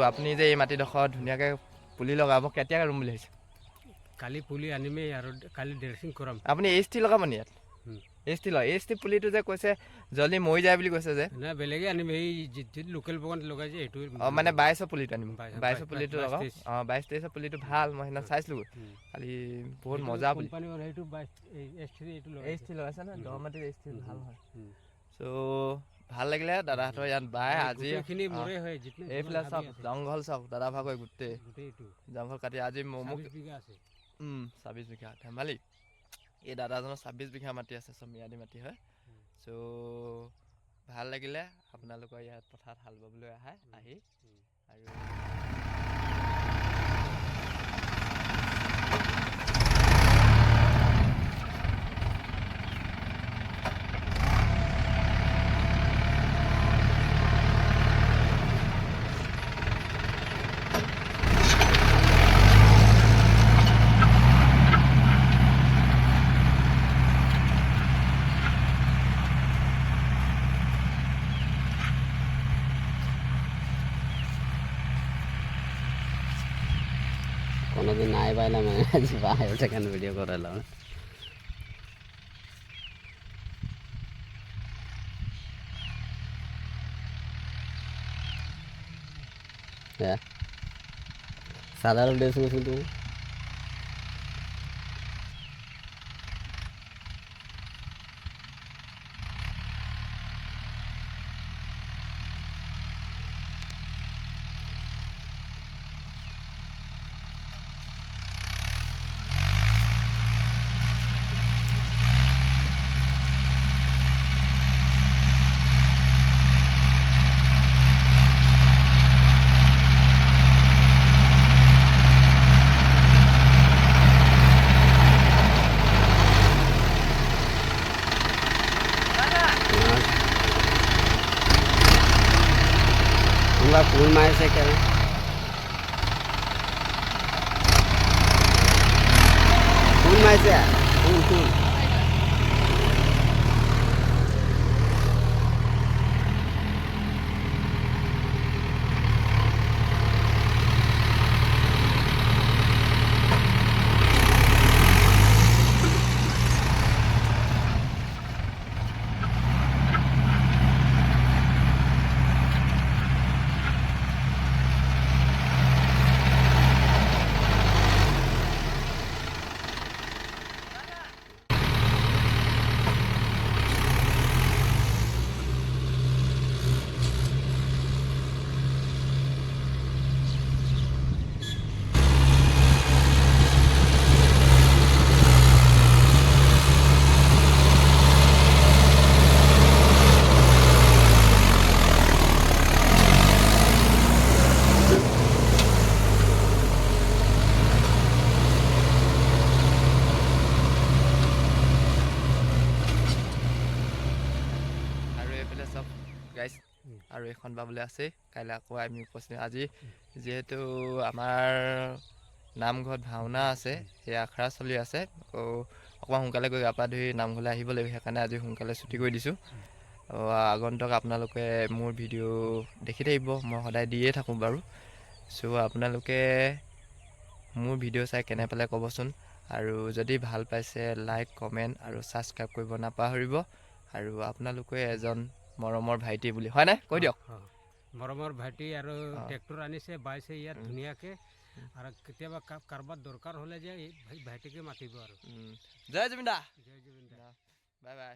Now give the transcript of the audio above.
আপুনি যে এই মাটিডোখৰ ধুনীয়াকৈ পুলি লগাব কেতিয়াকৈ ৰুম বুলি ভাবিছে? কালি পুলি আনিমেই আৰু কালি ড্ৰেছিং কৰাম। আপুনি এইচ টি লগাব নি ইয়াত? এইচ টি পুলিটো যে কৈছে জলদি মৰি যায় বুলি কৈছে যে? নাই বেলেগে আনিম, এই যিটো লোকেল বাগান লগাই যে সেইটো। মানে 22 পুলিটো আনিম, 22 পুলিটো লগাওক। 22-23 পুলিটো ভাল, মই সেইদিনা চাইছিলোঁ খালি বহুত মজা পুলি। এইচ টি লগাইছে ন, দ মাটিৰ এইচ টি ভাল হয়। চ' ভাল লাগিলে দাদাহঁতৰ ইয়াত বাই আজি এইফালে চাওক জংঘল চাওক, দাদা ভাগৰ গোটেই জংঘল কাটি আজি মোক 26 বিঘা ধেমালি। এই দাদাজনৰ 26 বিঘা মাটি আছে, চব ম্যাদী মাটি হয়। চ' ভাল লাগিলে আপোনালোকৰ ইয়াত পথাৰত হাল বাবলৈ আহি আৰু কোনোদিন নাই পাইলাম আজি বাহিৰ থেকে ভিডিও কৰালাম। হ্যাঁ সাধাৰণ ড্ৰেস শুধু ফুল মাৰিছে কেনে ফুল মাৰিছে ফুল আৰু এখন বাবলৈ আছে। কাইলৈ আকৌ আমি উপস্থিত আজি যিহেতু আমাৰ নামঘৰত ভাওনা আছে, সেই আখৰা চলি আছে, অকণমান সোনকালে গৈ গা পা ধুই নামঘৰলৈ আহিব লাগিব, সেইকাৰণে আজি সোনকালে ছুটি কৰি দিছোঁ। আগন্তুক আপোনালোকে মোৰ ভিডিঅ' দেখি থাকিব, মই সদায় দিয়ে থাকোঁ বাৰু। চ' আপোনালোকে মোৰ ভিডিঅ' চাই কেনে পালে ক'বচোন, আৰু যদি ভাল পাইছে লাইক কমেণ্ট আৰু ছাবস্ক্ৰাইব কৰিব নাপাহৰিব। আৰু আপোনালোকে এজন মৰমৰ ভাইটি বুলি হয় নাই, কৈ দিয়ক। মৰমৰ ভাইটি আৰু ট্ৰেক্টৰ আনিছে, বাইছে ইয়াত ধুনীয়াকৈ, আৰু কেতিয়াবা কাৰোবাৰ দৰকাৰ হ'লে যে ভাইটিকে মাতিব আৰু। জয় জুবিন দা, বাই বাই।